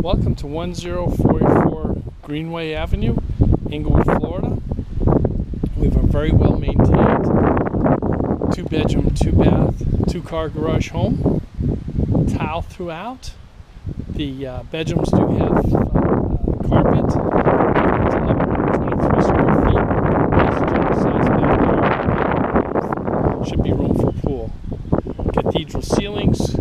Welcome to 10484 Greenway Avenue, Englewood, Florida. We have a very well maintained 2-bedroom, 2-bath, 2-car garage home. Tile throughout. The bedrooms do have carpet. It's 1,123 square feet. Nice general size backyard. Should be room for pool. Cathedral ceilings.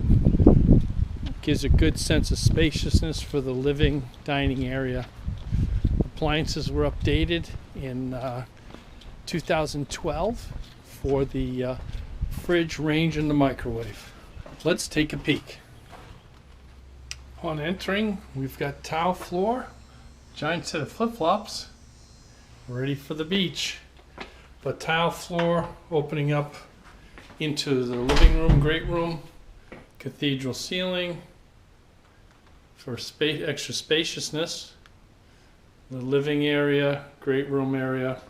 Gives a good sense of spaciousness for the living, dining area. Appliances were updated in 2012 for the fridge, range, and the microwave. Let's take a peek. Upon entering, we've got tile floor, giant set of flip-flops, ready for the beach. But tile floor opening up into the living room, great room, cathedral ceiling, for extra spaciousness, the living area, great room area,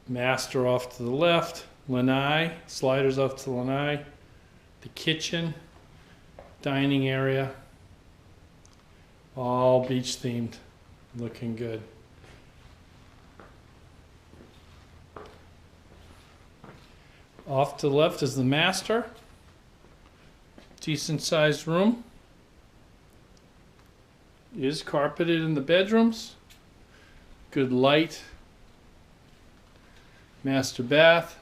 master off to the left, lanai, sliders off to the lanai, the kitchen, dining area, all beach themed, looking good. Off to the left is the master. Decent sized room. Is carpeted in the bedrooms. Good light. Master bath.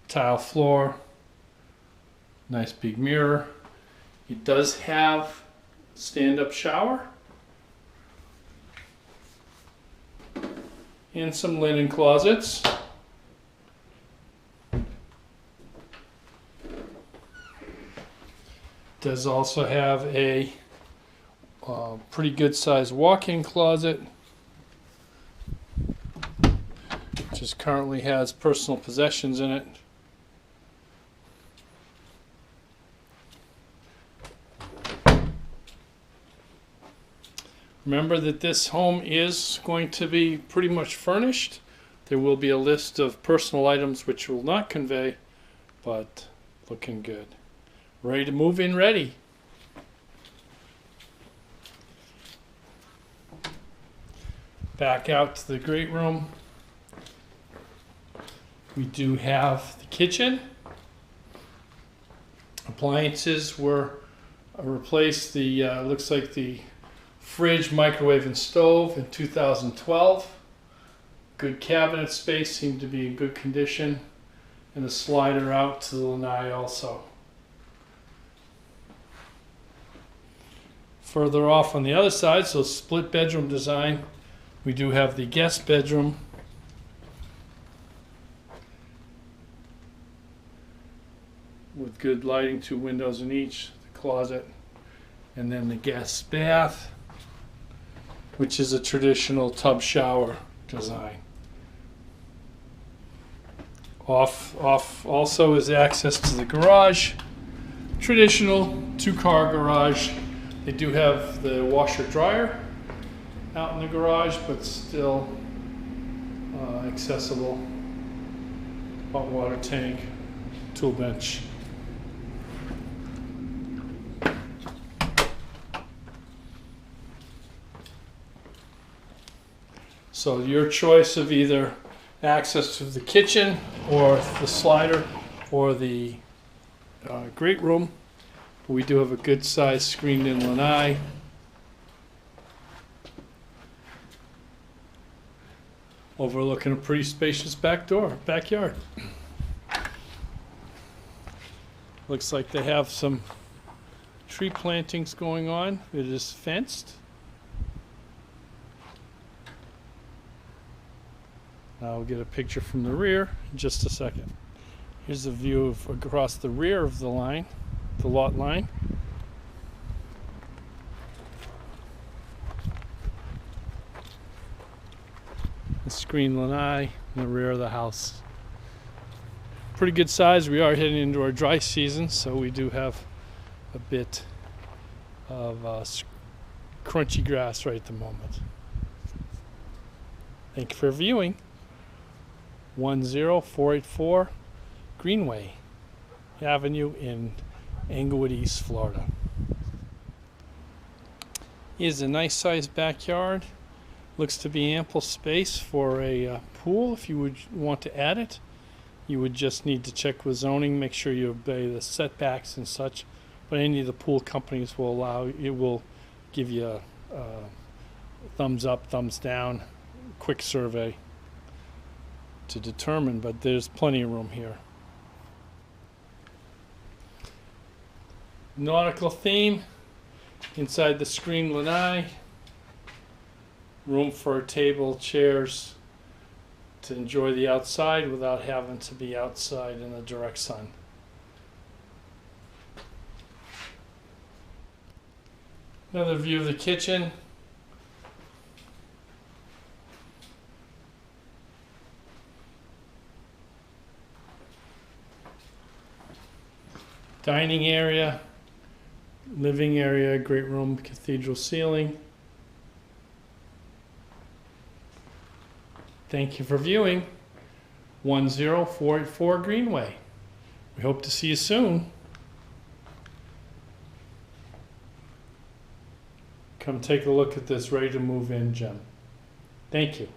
Tile floor. Nice big mirror. It does have stand-up shower. And some linen closets. Does also have a pretty good sized walk-in closet, which currently has personal possessions in it. Remember that this home is going to be pretty much furnished. There will be a list of personal items which will not convey, but looking good. Ready to move in, ready. Back out to the great room. We do have the kitchen. Appliances were replaced. The looks like the fridge, microwave, and stove in 2012. Good cabinet space, seemed to be in good condition. And a slider out to the lanai also. Further off on the other side, so split bedroom design, we do have the guest bedroom. With good lighting, 2 windows in each, the closet, and then the guest bath, which is a traditional tub shower design. Off also is access to the garage, traditional 2-car garage. They do have the washer dryer out in the garage, but still accessible. Hot water tank, tool bench. So your choice of either access to the kitchen or the slider or the great room. We do have a good sized screened in lanai. Overlooking a pretty spacious backyard. Looks like they have some tree plantings going on. It is fenced. I'll get a picture from the rear in just a second. Here's a view of across the rear of the line. The lot line. The screen lanai in the rear of the house. Pretty good size. We are heading into our dry season, so we do have a bit of crunchy grass right at the moment. Thank you for viewing. 10484 Greenway, Avenue in Englewood, East Florida. Here's a nice sized backyard. Looks to be ample space for a pool if you would want to add it. You would just need to check with zoning, make sure you obey the setbacks and such. But any of the pool companies will allow, it will give you a thumbs up, thumbs down, quick survey to determine, but there's plenty of room here. Nautical theme inside the screen lanai. Room for a table, chairs to enjoy the outside without having to be outside in the direct sun. Another view of the kitchen. Dining area, living area, great room, cathedral ceiling. Thank you for viewing 10484 Greenway. We hope to see you soon. Come take a look at this ready to move in gem. Thank you.